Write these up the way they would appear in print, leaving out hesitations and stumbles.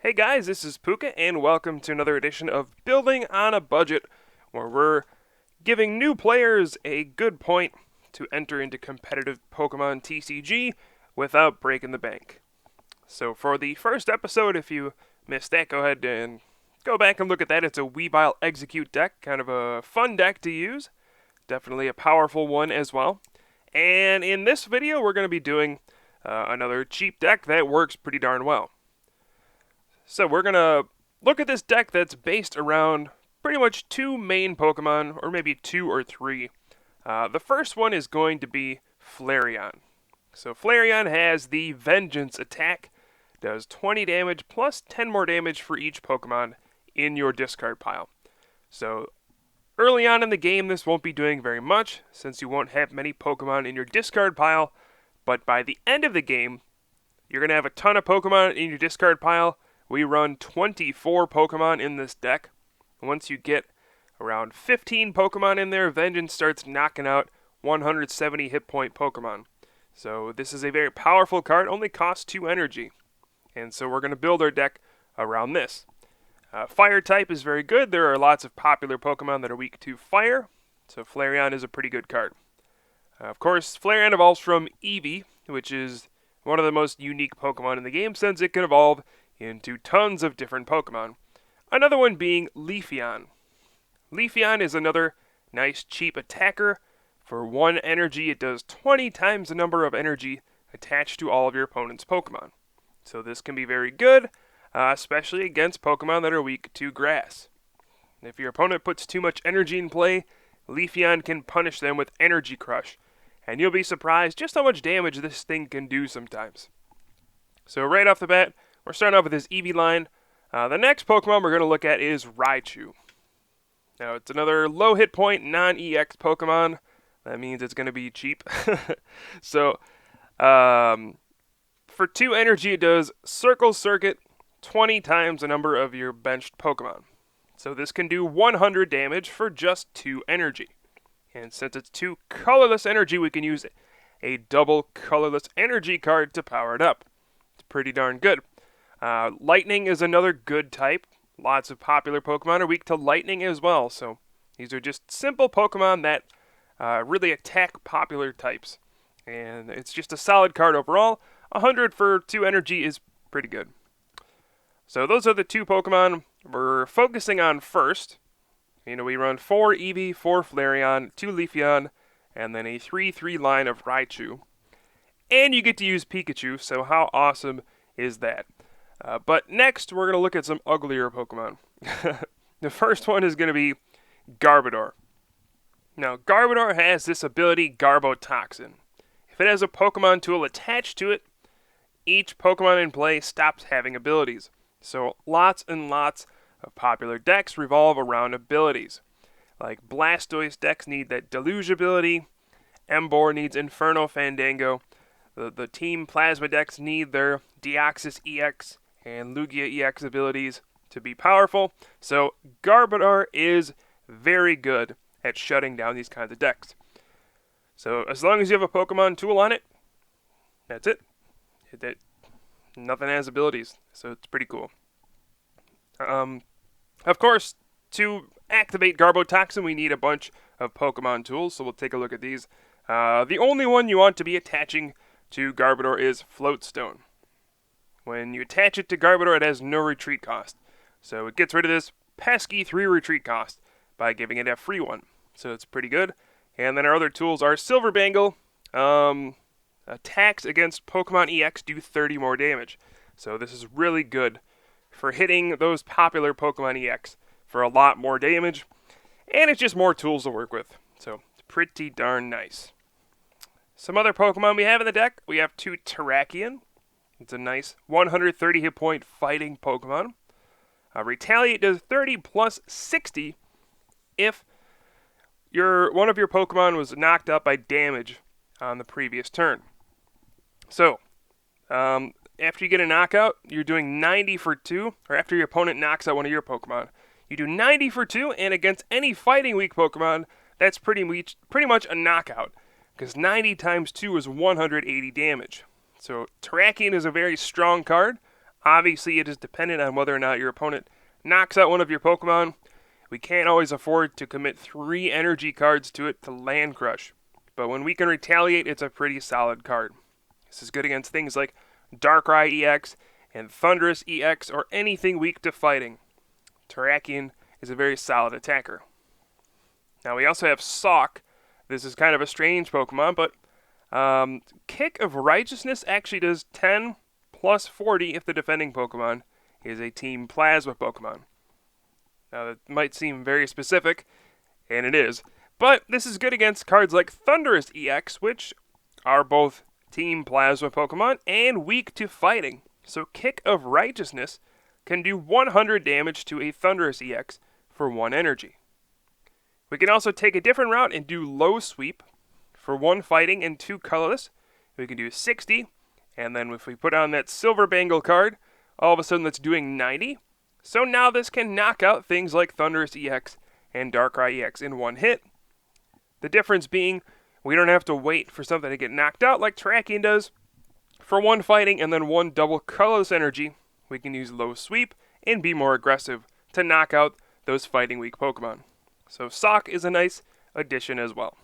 Hey guys, this is Pooka, and welcome to another edition of Building on a Budget, where we're giving new players a good point to enter into competitive Pokemon TCG without breaking the bank. So for the first episode, if you missed that, go ahead and go back and look at that. It's a Weavile Execute deck, kind of a fun deck to use, definitely a powerful one as well. And in this video, we're going to be doing another cheap deck that works pretty darn well. So we're going to look at this deck that's based around pretty much two main Pokemon, or maybe two or three. The first one is going to be Flareon. So Flareon has the Vengeance attack, does 20 damage plus 10 more damage for each Pokemon in your discard pile. So early on in the game, this won't be doing very much, since you won't have many Pokemon in your discard pile, but by the end of the game, you're going to have a ton of Pokemon in your discard pile. We run 24 Pokemon in this deck. Once you get around 15 Pokemon in there, Vengeance starts knocking out 170 hit point Pokemon. So this is a very powerful card, only costs 2 energy. And so we're going to build our deck around this. Fire type is very good. There are lots of popular Pokemon that are weak to fire, so Flareon is a pretty good card. Of course, Flareon evolves from Eevee, which is one of the most unique Pokemon in the game since it can evolve into tons of different Pokemon. Another one being Leafeon. Leafeon is another nice cheap attacker. For 1 energy, it does 20 times the number of energy attached to all of your opponent's Pokemon. So this can be very good, especially against Pokemon that are weak to grass. If your opponent puts too much energy in play, Leafeon can punish them with Energy Crush, and you'll be surprised just how much damage this thing can do sometimes. So right off the bat, we're starting off with this Eevee line. The next Pokemon we're going to look at is Raichu. Now, it's another low hit point, non-EX Pokemon. That means it's going to be cheap. So, for 2 energy, it does Circle Circuit 20 times the number of your benched Pokemon. So this can do 100 damage for just 2 energy. And since it's 2 colorless energy, we can use a double colorless energy card to power it up. It's pretty darn good. Lightning is another good type. Lots of popular Pokemon are weak to lightning as well, so these are just simple Pokemon that really attack popular types. And it's just a solid card overall. 100 for 2 energy is pretty good. So those are the 2 Pokemon we're focusing on first. We run 4 Eevee, 4 Flareon, 2 Leafeon, and then a 3/3 line of Raichu. And you get to use Pikachu, so how awesome is that? But next, we're going to look at some uglier Pokemon. The first one is going to be Garbodor. Now, Garbodor has this ability, Garbotoxin. If it has a Pokemon tool attached to it, each Pokemon in play stops having abilities. So lots and lots of popular decks revolve around abilities. Like Blastoise decks need that Deluge ability, Emboar needs Inferno Fandango, the Team Plasma decks need their Deoxys EX and Lugia EX abilities to be powerful. So Garbodor is very good at shutting down these kinds of decks. So as long as you have a Pokemon tool on it, that's it. Nothing has abilities, so it's pretty cool. Of course, to activate Garbotoxin, we need a bunch of Pokemon tools, so we'll take a look at these. The only one you want to be attaching to Garbodor is Floatstone. When you attach it to Garbodor, it has no retreat cost. So it gets rid of this pesky 3 retreat cost by giving it a free one. So it's pretty good. And then our other tools are Silver Bangle. Attacks against Pokemon EX do 30 more damage. So this is really good for hitting those popular Pokemon EX for a lot more damage. And it's just more tools to work with. So it's pretty darn nice. Some other Pokemon we have in the deck. We have 2 Terrakion. It's a nice 130 hit point fighting Pokemon. Retaliate does 30 plus 60 if one of your Pokemon was knocked up by damage on the previous turn. So, after you get a knockout, you're doing 90 for 2, or after your opponent knocks out one of your Pokemon. You do 90 for 2, and against any fighting weak Pokemon, that's pretty much a knockout, because 90 times 2 is 180 damage. So Terrakion is a very strong card. Obviously, it is dependent on whether or not your opponent knocks out one of your Pokemon. We can't always afford to commit 3 energy cards to it to Land Crush, but when we can retaliate, it's a pretty solid card. This is good against things like Darkrai EX and Thundurus EX or anything weak to fighting. Terrakion is a very solid attacker. Now we also have Sawk. This is kind of a strange Pokemon, but Kick of Righteousness actually does 10 plus 40 if the defending Pokemon is a Team Plasma Pokemon. Now that might seem very specific, and it is, but this is good against cards like Thundurus EX, which are both Team Plasma Pokemon and weak to fighting. So Kick of Righteousness can do 100 damage to a Thundurus EX for 1 energy. We can also take a different route and do Low Sweep for 1 fighting and 2 colorless. We can do 60, and then if we put on that Silver Bangle card, all of a sudden that's doing 90. So now this can knock out things like Thundurus EX and Darkrai EX in 1 hit. The difference being we don't have to wait for something to get knocked out like Terrakion does. For 1 fighting and then 1 double colorless energy, we can use Low Sweep and be more aggressive to knock out those fighting weak Pokemon. So Sawk is a nice addition as well.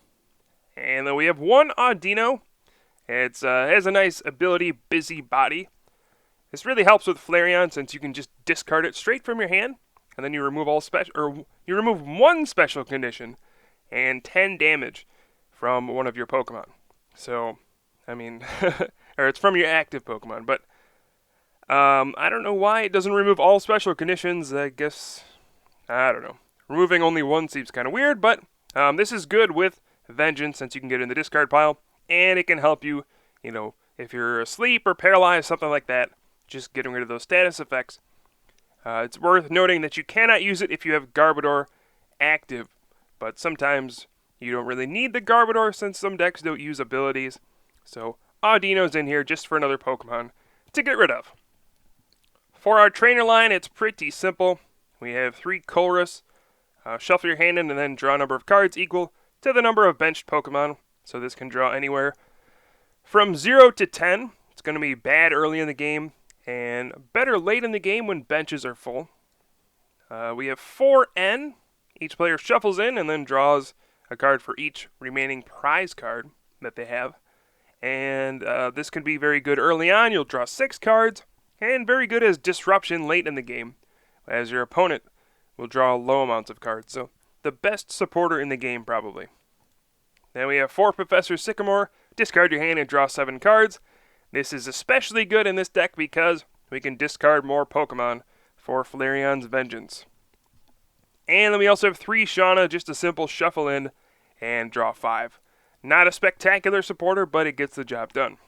And then we have 1 Audino. It has a nice ability, Busybody. This really helps with Flareon since you can just discard it straight from your hand, and then you remove you remove 1 special condition and 10 damage from one of your Pokemon. So, I mean, or it's from your active Pokemon, but I don't know why it doesn't remove all special conditions. I guess, I don't know. Removing only 1 seems kind of weird, but this is good with Vengeance since you can get it in the discard pile, and it can help you, if you're asleep or paralyzed, something like that, just getting rid of those status effects. It's worth noting that you cannot use it if you have Garbodor active, but sometimes you don't really need the Garbodor since some decks don't use abilities, so Audino's in here just for another Pokemon to get rid of. For our trainer line, it's pretty simple. We have 3 Colress. Shuffle your hand in and then draw a number of cards equal to the number of benched Pokemon. So this can draw anywhere from 0 to 10. It's going to be bad early in the game and better late in the game when benches are full. We have 4N. Each player shuffles in and then draws a card for each remaining prize card that they have. And this can be very good early on. You'll draw 6 cards. And very good as disruption late in the game, as your opponent will draw low amounts of cards. So the best supporter in the game, probably. Then we have 4 Professor Sycamore. Discard your hand and draw 7 cards. This is especially good in this deck because we can discard more Pokemon for Flareon's Vengeance. And then we also have 3 Shauna, just a simple shuffle in and draw 5. Not a spectacular supporter, but it gets the job done.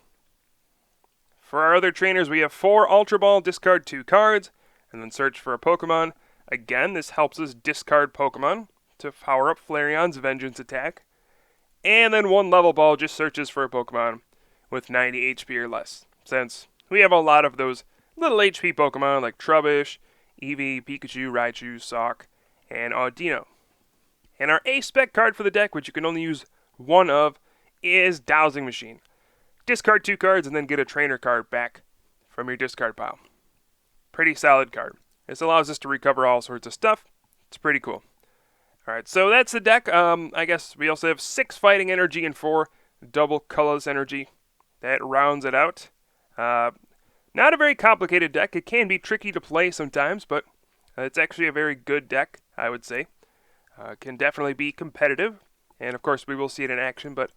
For our other trainers, we have 4 Ultra Ball, discard 2 cards, and then search for a Pokemon. Again, this helps us discard Pokemon to power up Flareon's Vengeance attack. And then 1 Level Ball just searches for a Pokemon with 90 HP or less, since we have a lot of those little HP Pokemon like Trubbish, Eevee, Pikachu, Raichu, Sawk, and Audino. And our A-Spec card for the deck, which you can only use 1 of, is Dowsing Machine. Discard 2 cards and then get a trainer card back from your discard pile. Pretty solid card. This allows us to recover all sorts of stuff. It's pretty cool. Alright, so that's the deck. I guess we also have 6 fighting energy and 4 double colorless energy. That rounds it out. Not a very complicated deck. It can be tricky to play sometimes, but it's actually a very good deck, I would say. Can definitely be competitive. And of course, we will see it in action, but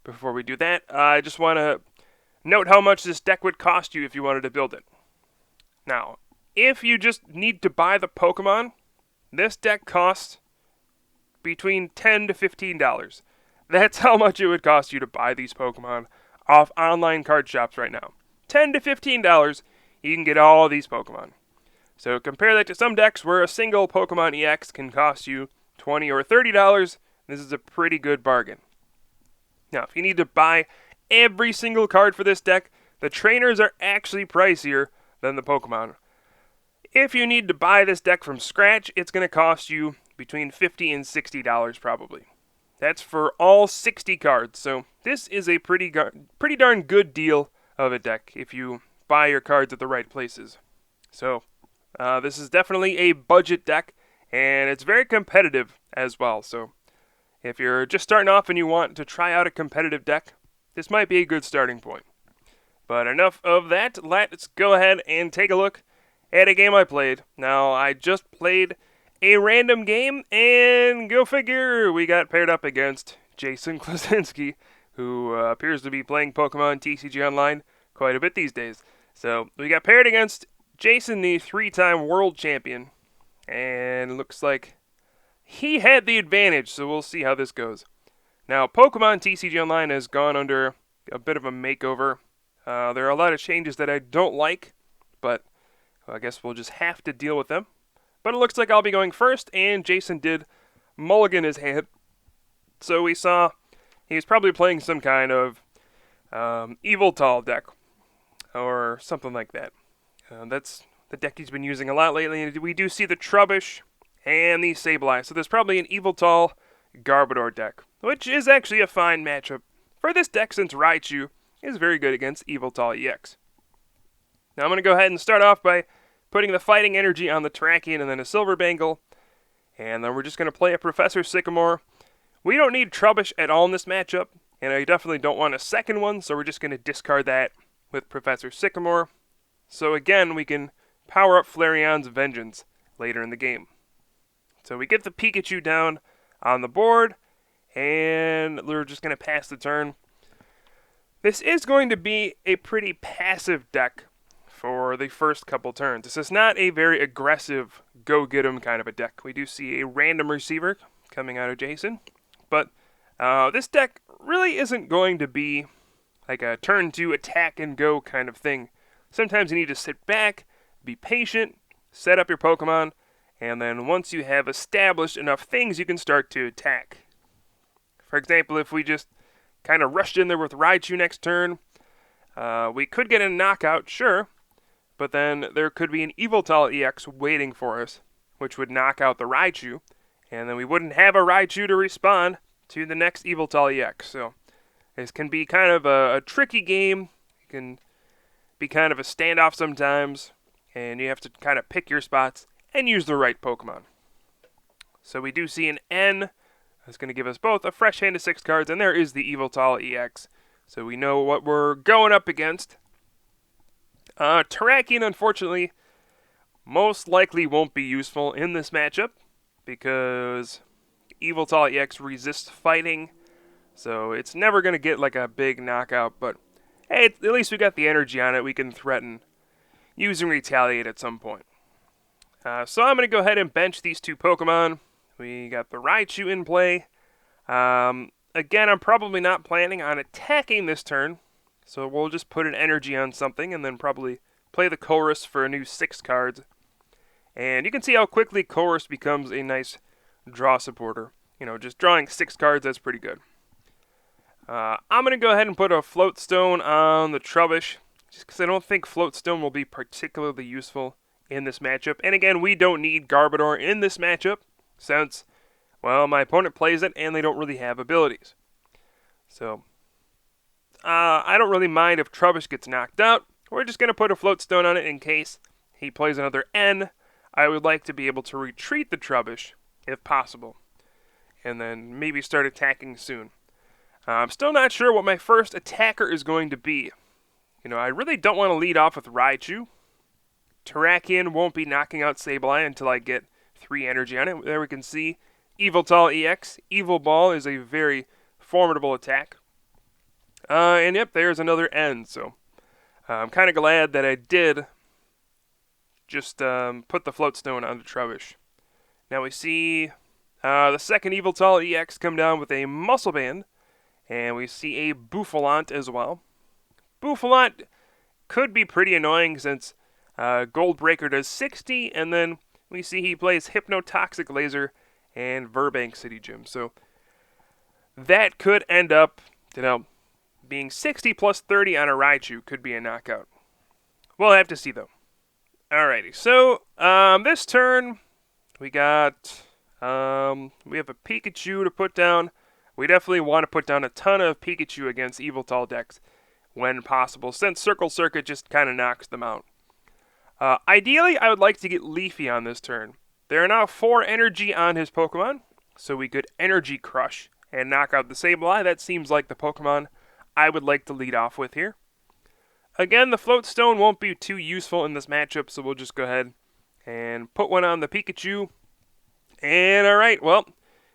before we do that, I just want to note how much this deck would cost you if you wanted to build it. Now, if you just need to buy the Pokemon, this deck costs between $10 to $15. That's how much it would cost you to buy these Pokemon off online card shops right now. $10 to $15, you can get all of these Pokemon. So compare that to some decks where a single Pokemon EX can cost you $20 or $30. This is a pretty good bargain. Now, if you need to buy every single card for this deck, the trainers are actually pricier than the Pokemon. If you need to buy this deck from scratch, it's going to cost you between $50 and $60 probably. That's for all 60 cards, so this is a pretty darn good deal of a deck if you buy your cards at the right places. So this is definitely a budget deck, and it's very competitive as well. So if you're just starting off and you want to try out a competitive deck, this might be a good starting point. But enough of that, let's go ahead and take a look at a game I played. Now, I just played a random game, and go figure, we got paired up against Jason Klasinski, who appears to be playing Pokemon TCG Online quite a bit these days. So, we got paired against Jason, the 3-time world champion, and looks like he had the advantage, so we'll see how this goes. Now, Pokemon TCG Online has gone under a bit of a makeover. There are a lot of changes that I don't like, but I guess we'll just have to deal with them. But it looks like I'll be going first, and Jason did mulligan his hand. So we saw he was probably playing some kind of Tall deck, or something like that. That's the deck he's been using a lot lately. We do see the Trubbish and the Sableye, so there's probably an Tall Garbodor deck, which is actually a fine matchup for this deck since Raichu is very good against Tall EX. Now I'm going to go ahead and start off by putting the Fighting Energy on the Terrakion and then a Silver Bangle, and then we're just going to play a Professor Sycamore. We don't need Trubbish at all in this matchup, and I definitely don't want a second one, so we're just going to discard that with Professor Sycamore. So again, we can power up Flareon's Vengeance later in the game. So we get the Pikachu down on the board, and we're just going to pass the turn. This is going to be a pretty passive deck for the first couple turns. This is not a very aggressive go-get-'em kind of a deck. We do see a random receiver coming out of Jason, but this deck really isn't going to be like a turn 2 attack and go kind of thing. Sometimes you need to sit back, be patient, set up your Pokemon, and then once you have established enough things, you can start to attack. For example, if we just kind of rushed in there with Raichu next turn, we could get a knockout, sure, but then there could be an Tall EX waiting for us, which would knock out the Raichu, and then we wouldn't have a Raichu to respond to the next Tall EX. So this can be kind of a tricky game. It can be kind of a standoff sometimes, and you have to kind of pick your spots and use the right Pokemon. So we do see an N. That's going to give us both a fresh hand of 6 cards, and there is the Tall EX. So we know what we're going up against. Terrakion, unfortunately, most likely won't be useful in this matchup because Tall EX resists fighting, so it's never going to get like a big knockout, but hey, at least we got the energy on it. We can threaten using Retaliate at some point. So I'm going to go ahead and bench these 2 Pokemon. We got the Raichu in play. Again, I'm probably not planning on attacking this turn, so we'll just put an energy on something and then probably play the Chorus for a new 6 cards. And you can see how quickly Chorus becomes a nice draw supporter. You know, just drawing 6 cards, that's pretty good. I'm going to go ahead and put a Float Stone on the Trubbish, just because I don't think Float Stone will be particularly useful in this matchup. And again, we don't need Garbodor in this matchup, since, well, my opponent plays it and they don't really have abilities. So, I don't really mind if Trubbish gets knocked out. We're just going to put a Float Stone on it in case he plays another N. I would like to be able to retreat the Trubbish, if possible, and then maybe start attacking soon. I'm still not sure what my first attacker is going to be. You know, I really don't want to lead off with Raichu. Terrakion won't be knocking out Sableye until I get 3 energy on it. There we can see Tall EX. Evil Ball is a very formidable attack. And yep, there's another N. So I'm kind of glad that I did just put the Float Stone on the Trubbish. Now we see the second Tall EX come down with a Muscle Band. And we see a Bouffalant as well. Bouffalant could be pretty annoying since Gold Breaker does 60, and then we see he plays Hypnotoxic Laser and Burbank City Gym. So that could end up, you know, being 60 plus 30 on a Raichu could be a knockout. We'll have to see, though. Alrighty, so this turn we got we have a Pikachu to put down. We definitely want to put down a ton of Pikachu against Tall decks when possible, since Circle Circuit just kind of knocks them out. Ideally, I would like to get Leafeon this turn. There are now 4 energy on his Pokemon, so we could Energy Crush and knock out the Sableye. That seems like the Pokemon I would like to lead off with here. Again, the Float Stone won't be too useful in this matchup, so we'll just go ahead and put one on the Pikachu. And alright, well,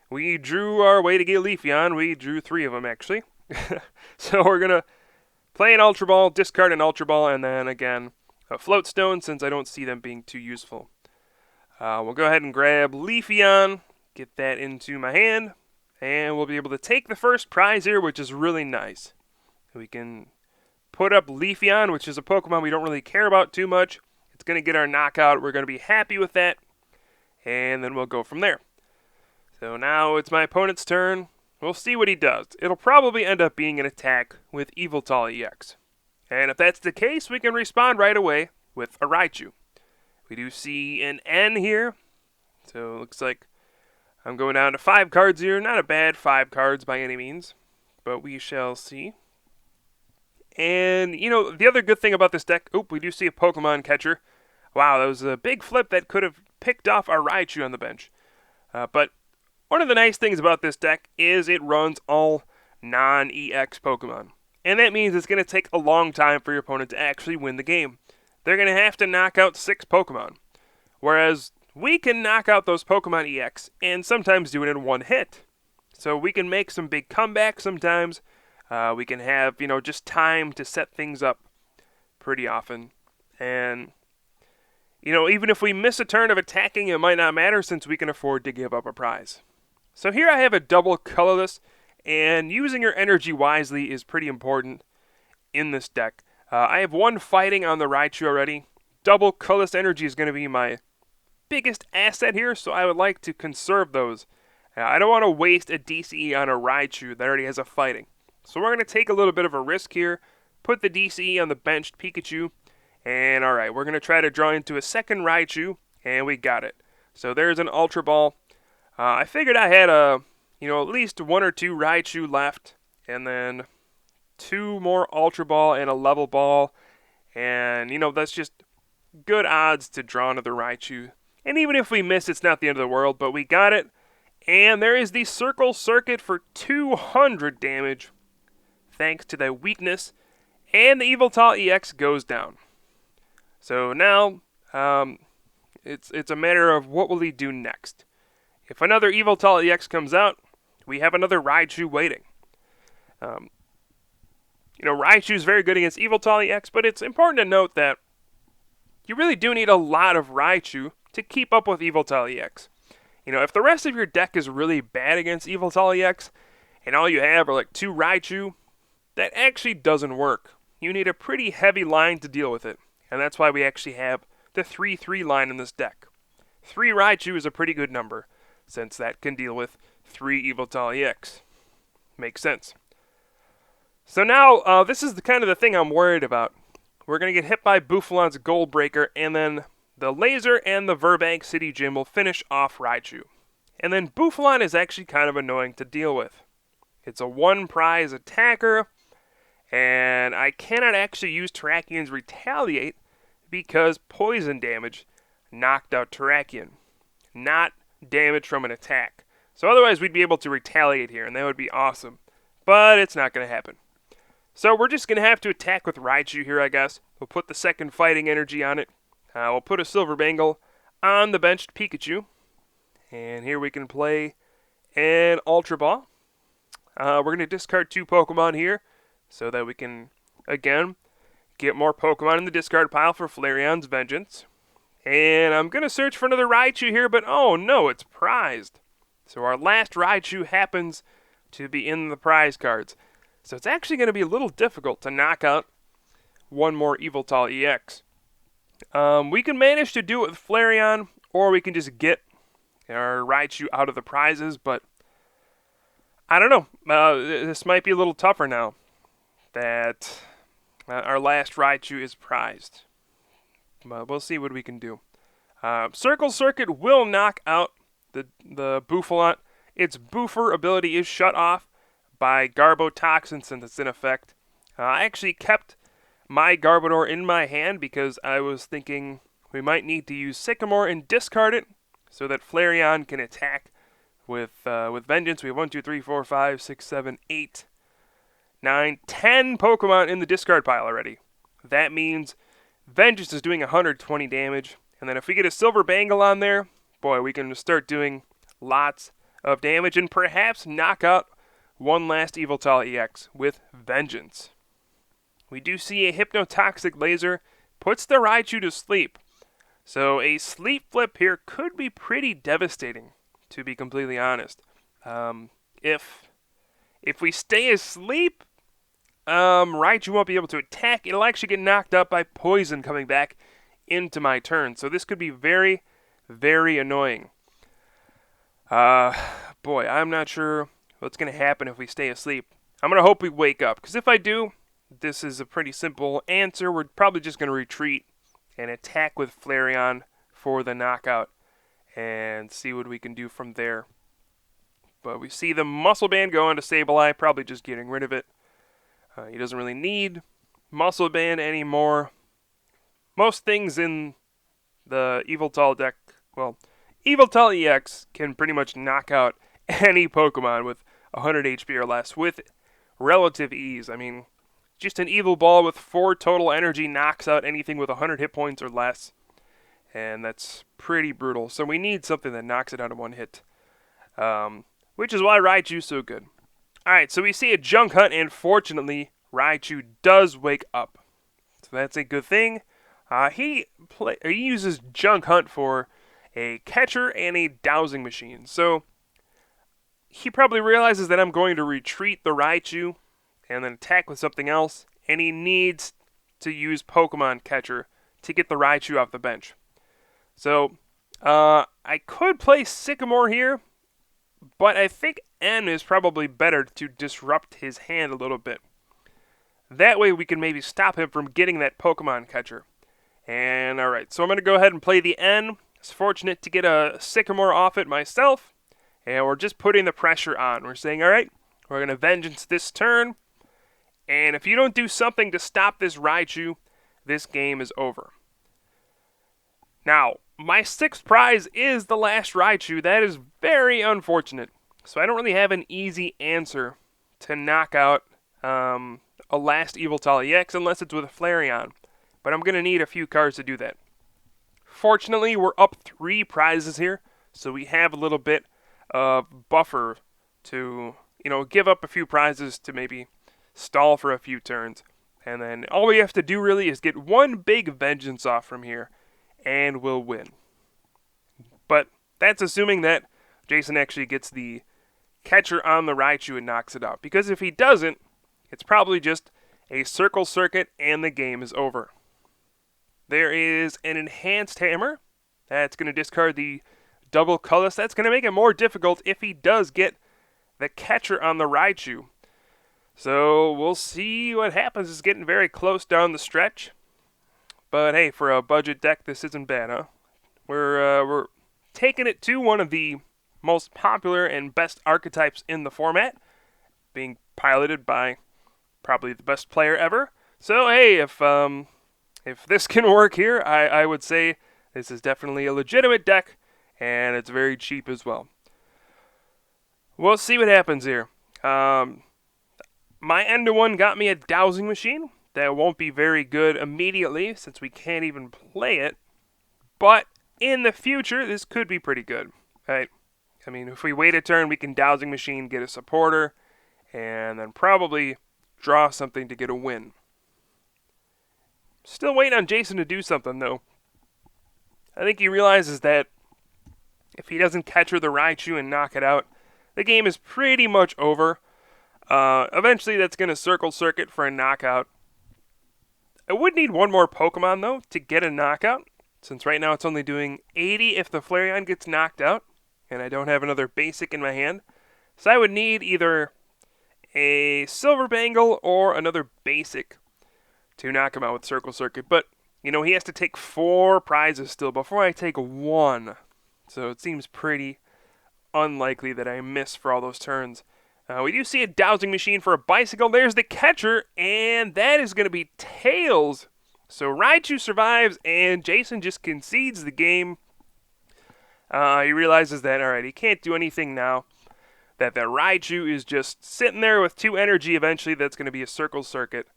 we drew our way to get Leafeon. We drew 3 of them, actually. So we're going to play an Ultra Ball, discard an Ultra Ball, and then again, a Float Stone, since I don't see them being too useful. We'll go ahead and grab Leafeon, get that into my hand, and we'll be able to take the first prize here, which is really nice. We can put up Leafeon, which is a Pokemon we don't really care about too much. It's going to get our knockout. We're going to be happy with that, and then we'll go from there. So now it's my opponent's turn. We'll see what he does. It'll probably end up being an attack with Yveltal EX. And if that's the case, we can respond right away with a Raichu. We do see an N here. So it looks like I'm going down to 5 cards here. Not a bad 5 cards by any means. But we shall see. And, you know, the other good thing about this deck... we do see a Pokemon catcher. Wow, that was a big flip that could have picked off our Raichu on the bench. But one of the nice things about this deck is it runs all non-EX Pokemon. And that means it's going to take a long time for your opponent to actually win the game. They're going to have to knock out 6 Pokemon. Whereas we can knock out those Pokemon EX and sometimes do it in one hit. So we can make some big comebacks sometimes. We can have, you know, just time to set things up pretty often. And, you know, even if we miss a turn of attacking, it might not matter since we can afford to give up a prize. So here I have a double colorless, and using your energy wisely is pretty important in this deck. I have 1 fighting on the Raichu already. Double colorless energy is going to be my biggest asset here, so I would like to conserve those. I don't want to waste a DCE on a Raichu that already has a fighting. So we're going to take a little bit of a risk here, put the DCE on the benched Pikachu, and alright, we're going to try to draw into a second Raichu, and we got it. So there's an Ultra Ball. I figured I had at least 1 or 2 Raichu left, and then 2 more Ultra Ball and a Level Ball, and, you know, that's just good odds to draw another Raichu. And even if we miss, it's not the end of the world, but we got it. And there is the Circle Circuit for 200 damage, thanks to the weakness, and the Yveltal EX goes down. So now, it's a matter of what will he do next. If another Yveltal EX comes out, we have another Raichu waiting. Raichu is very good against Yveltal EX, but it's important to note that you really do need a lot of Raichu to keep up with Yveltal EX. You know, if the rest of your deck is really bad against Yveltal EX, and all you have are like 2 Raichu, that actually doesn't work. You need a pretty heavy line to deal with it, and that's why we actually have the 3-3 line in this deck. 3 Raichu is a pretty good number, since that can deal with 3 Yveltal EX. Makes sense. So now, this is the kind of the thing I'm worried about. We're going to get hit by Bouffalan's Gold Breaker, and then the Laser and the Verbank City Gym will finish off Raichu. And then Bouffalan is actually kind of annoying to deal with. It's a 1-prize attacker, and I cannot actually use Terrakian's Retaliate because poison damage knocked out Terrakion, not damage from an attack. So otherwise we'd be able to retaliate here, and that would be awesome. But it's not going to happen. So we're just going to have to attack with Raichu here, I guess. We'll put the second fighting energy on it. We'll put a Silver Bangle on the benched Pikachu. And here we can play an Ultra Ball. We're going to discard 2 Pokemon here so that we can, again, get more Pokemon in the discard pile for Flareon's Vengeance. And I'm going to search for another Raichu here, but oh no, it's prized. So our last Raichu happens to be in the prize cards. So it's actually going to be a little difficult to knock out 1 more Yveltal EX. We can manage to do it with Flareon, or we can just get our Raichu out of the prizes, but I don't know. This might be a little tougher now that our last Raichu is prized. But we'll see what we can do. Circle Circuit will knock out the Bouffalant. Its Boofer ability is shut off by Garbotoxin since it's in effect. I actually kept my Garbodor in my hand because I was thinking we might need to use Sycamore and discard it so that Flareon can attack with Vengeance. We have 1, 2, 3, 4, 5, 6, 7, 8, 9, 10 Pokemon in the discard pile already. That means Vengeance is doing 120 damage. And then if we get a Silver Bangle on there, boy, we can start doing lots of damage and perhaps knock out one last Yveltal EX with Vengeance. We do see a Hypnotoxic Laser puts the Raichu to sleep. So a sleep flip here could be pretty devastating, to be completely honest. If we stay asleep, Raichu won't be able to attack. It'll actually get knocked out by Poison coming back into my turn. So this could be very, very annoying. Boy, I'm not sure what's going to happen if we stay asleep. I'm going to hope we wake up, because if I do, this is a pretty simple answer. We're probably just going to retreat and attack with Flareon for the knockout and see what we can do from there. But we see the Muscle Band go into Sableye, probably just getting rid of it. He doesn't really need Muscle Band anymore. Most things in the Yveltal deck, well, Yveltal EX can pretty much knock out any Pokemon with 100 HP or less with relative ease. I mean, just an Evil Ball with 4 total energy knocks out anything with 100 hit points or less. And that's pretty brutal. So we need something that knocks it out in one hit. Which is why Raichu's so good. Alright, so we see a Junk Hunt, and fortunately, Raichu does wake up. So that's a good thing. He uses Junk Hunt for a catcher and a dowsing machine. So he probably realizes that I'm going to retreat the Raichu and then attack with something else, and he needs to use Pokemon Catcher to get the Raichu off the bench. So I could play Sycamore here, but I think N is probably better to disrupt his hand a little bit. That way we can maybe stop him from getting that Pokemon Catcher. And alright, so I'm going to go ahead and play the N. It's fortunate to get a Sycamore off it myself. And we're just putting the pressure on. We're saying, alright, we're going to Vengeance this turn. And if you don't do something to stop this Raichu, this game is over. Now, my 6th prize is the last Raichu. That is very unfortunate. So I don't really have an easy answer to knock out a last Yveltal EX unless it's with a Flareon. But I'm going to need a few cards to do that. Fortunately, we're up 3 prizes here, so we have a little bit of buffer to, give up a few prizes to maybe stall for a few turns. And then all we have to do really is get one big Vengeance off from here, and we'll win. But that's assuming that Jason actually gets the catcher on the Raichu and knocks it out. Because if he doesn't, it's probably just a Circle Circuit and the game is over. There is an Enhanced Hammer. That's going to discard the double colorless. That's going to make it more difficult if he does get the catcher on the Raichu. So we'll see what happens. It's getting very close down the stretch. But hey, for a budget deck, this isn't bad, huh? We're taking it to one of the most popular and best archetypes in the format, being piloted by probably the best player ever. So hey, if this can work here, I would say this is definitely a legitimate deck, and it's very cheap as well. We'll see what happens here. My end to one got me a dowsing machine. That won't be very good immediately since we can't even play it. But in the future, this could be pretty good. Right? I mean, if we wait a turn, we can dowsing machine, get a supporter, and then probably draw something to get a win. Still waiting on Jason to do something, though. I think he realizes that if he doesn't catcher the Raichu and knock it out, the game is pretty much over. Eventually, that's going to Circle Circuit for a knockout. I would need one more Pokemon, though, to get a knockout, since right now it's only doing 80 if the Flareon gets knocked out, and I don't have another basic in my hand. So I would need either a Silver Bangle or another basic to knock him out with Circle Circuit. But, he has to take 4 prizes still before I take 1. So it seems pretty unlikely that I miss for all those turns. We do see a dowsing machine for a bicycle. There's the catcher, and that is going to be Tails. So Raichu survives, and Jason just concedes the game. He realizes that, alright, he can't do anything now. That Raichu is just sitting there with 2 energy eventually. That's going to be a circle circuit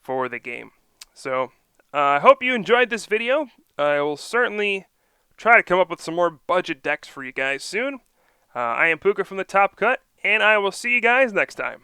for the game. So, I hope you enjoyed this video. I will certainly try to come up with some more budget decks for you guys soon. I am Pooka from the Top Cut, and I will see you guys next time.